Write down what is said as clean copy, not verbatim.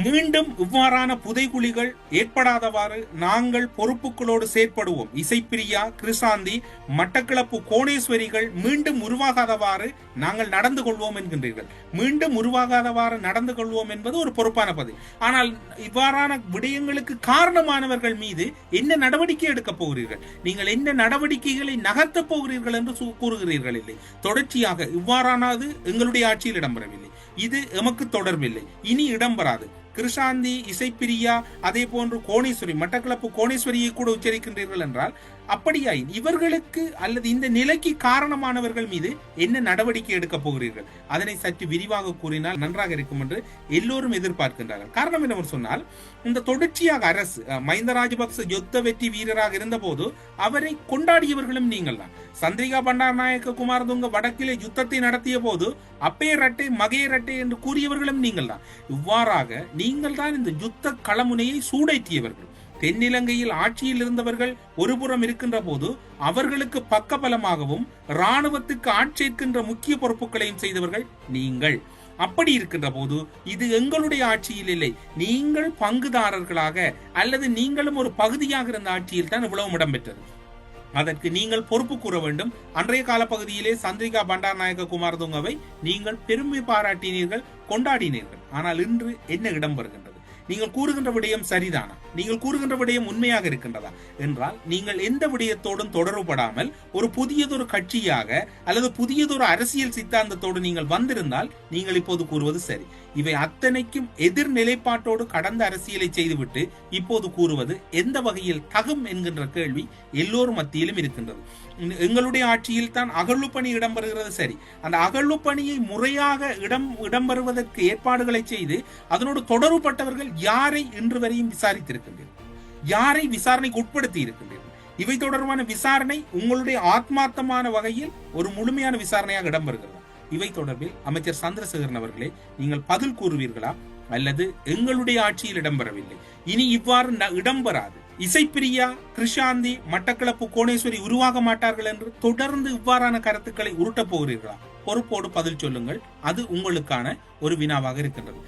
மீண்டும் இவ்வாறான புதைகுழிகள் ஏற்படாதவாறு நாங்கள் பொறுப்புகளோடு செயற்படுவோம். இசைப்பிரியா, கிருஷாந்தி, மட்டக்களப்பு கோணேஸ்வரிகள் மீண்டும் உருவாகாதவாறு நாங்கள் நடந்து கொள்வோம் என்கின்றீர்கள். மீண்டும் உருவாகாதவாறு நடந்து கொள்வோம் என்பது ஒரு பொறுப்பான பதில். ஆனால் இவ்வாறான விடயங்களுக்கு காரணமானவர்கள் மீது என்ன நடவடிக்கை எடுக்கப் போகிறீர்கள்? நீங்கள் என்ன நடவடிக்கைகளை நகர்த்தப் போகிறீர்கள் என்று கூறுகிறீர்கள் இல்லை. தொடர்ச்சியாக இவ்வாறானது எங்களுடைய ஆட்சியில் இடம்பெறவில்லை, இது எமக்கு தொடர்பில்லை, இனி இடம்பெறாது. கிருஷாந்தி, இசைப்பிரியா, அதே போன்று கோணேஸ்வரி, மட்டக்களப்பு கோணேஸ்வரியை கூட உச்சரிக்கின்றீர்கள் என்றால் அப்படியாயின் இவர்களுக்கு அல்லது இந்த நிலைக்கு காரணமானவர்கள் மீது என்ன நடவடிக்கை எடுக்கப் போகிறீர்கள்? அதனை சற்று விரிவாக கூறினால் நன்றாக இருக்கும் என்று எல்லோரும் எதிர்பார்க்கின்றார்கள். காரணம் என்னவென்று சொன்னால், இந்த தொடர்ச்சியாக அரசு மஹிந்த ராஜபக்ச யுத்த வெற்றி வீரராக இருந்த போது அவரை கொண்டாடியவர்களும் நீங்கள் தான். சந்திரிகா பண்டாரநாயக்க குமாரதுங்க வடக்கிலே யுத்தத்தை நடத்திய போது அப்பே ரட்டை மகே ரட்டை என்று கூறியவர்களும் நீங்கள் தான். இவ்வாறாக நீங்கள் தான் இந்த யுத்த களமுனையை சூடேற்றியவர்கள். தென்னிலங்கையில் ஆட்சியில் இருந்தவர்கள் ஒருபுறம் இருக்கின்ற போது அவர்களுக்கு பக்கபலமாகவும் இராணுவத்துக்கு ஆட்சேர்க்கின்ற முக்கிய பொறுப்புகளையும் செய்தவர்கள் நீங்கள். அப்படி இருக்கின்ற போது இது எங்களுடைய ஆட்சியில் இல்லை, நீங்கள் பங்குதாரர்களாக அல்லது நீங்களும் ஒரு பகுதியாக இருந்த ஆட்சியில் தான் இவ்வளவு இடம்பெற்றது. அதற்கு நீங்கள் பொறுப்பு கூற வேண்டும். அன்றைய காலப்பகுதியிலே சந்திரிகா பண்டாரநாயக்க குமாரதுங்கவை நீங்கள் பெருமை பாராட்டினீர்கள், கொண்டாடினீர்கள். ஆனால் இன்று என்ன இடம்பெறுகின்றது? நீங்கள் கூறுகின்ற விடயம் சரிதானா? நீங்கள் கூறுகின்ற விடயம் உண்மையாக இருக்கின்றதா என்றால், நீங்கள் எந்த விடயத்தோடும் தொடர்புபடாமல் ஒரு புதியதொரு கட்சியாக அல்லது புதியதொரு அரசியல் சித்தாந்தத்தோடு நீங்கள் வந்திருந்தால் நீங்கள் இப்போது கூறுவது சரி. இவை அத்தனைக்கும் எதிர் நிலைப்பாட்டோடு கடந்த அரசியலை செய்துவிட்டு இப்போது கூறுவது எந்த வகையில் தகும் என்கின்ற கேள்வி எல்லோரும் மத்தியிலும் இருக்கின்றது. எங்களுடைய ஆட்சியில் தான் அகழ்வு பணி இடம்பெறுகிறது, சரி. அந்த அகழ்வு பணியை முறையாக இடம்பெறுவதற்கு ஏற்பாடுகளை செய்து அதனோடு தொடர்புபட்டவர்கள் யாரை இன்று வரையும் விசாரித்திருக்கின்றனர்? யாரை விசாரணைக்கு உட்படுத்தி இருக்கின்றனர்? இவை தொடர்பான விசாரணை உங்களுடைய ஆத்மார்த்தமான வகையில் ஒரு முழுமையான விசாரணையாக இடம்பெறுகிறது. இவை தொடர்பில் அமைச்சர் சந்திரசேகரன் அவர்களே, நீங்கள் பதில் கூறுவீர்களா? அல்லது எங்களுடைய ஆட்சியில் இடம்பெறவில்லை, இனி இவ்வாறு இடம்பெறாது, இசைப்பிரியா, கிருஷாந்தி, மட்டக்களப்பு கோணேஸ்வரி உருவாக மாட்டார்கள் என்று தொடர்ந்து இவ்வாறான கருத்துக்களை உருட்டப் போகிறீர்களா? பொறுப்போடு பதில் சொல்லுங்கள். அது உங்களுக்கான ஒரு வினாவாக இருக்கின்றது.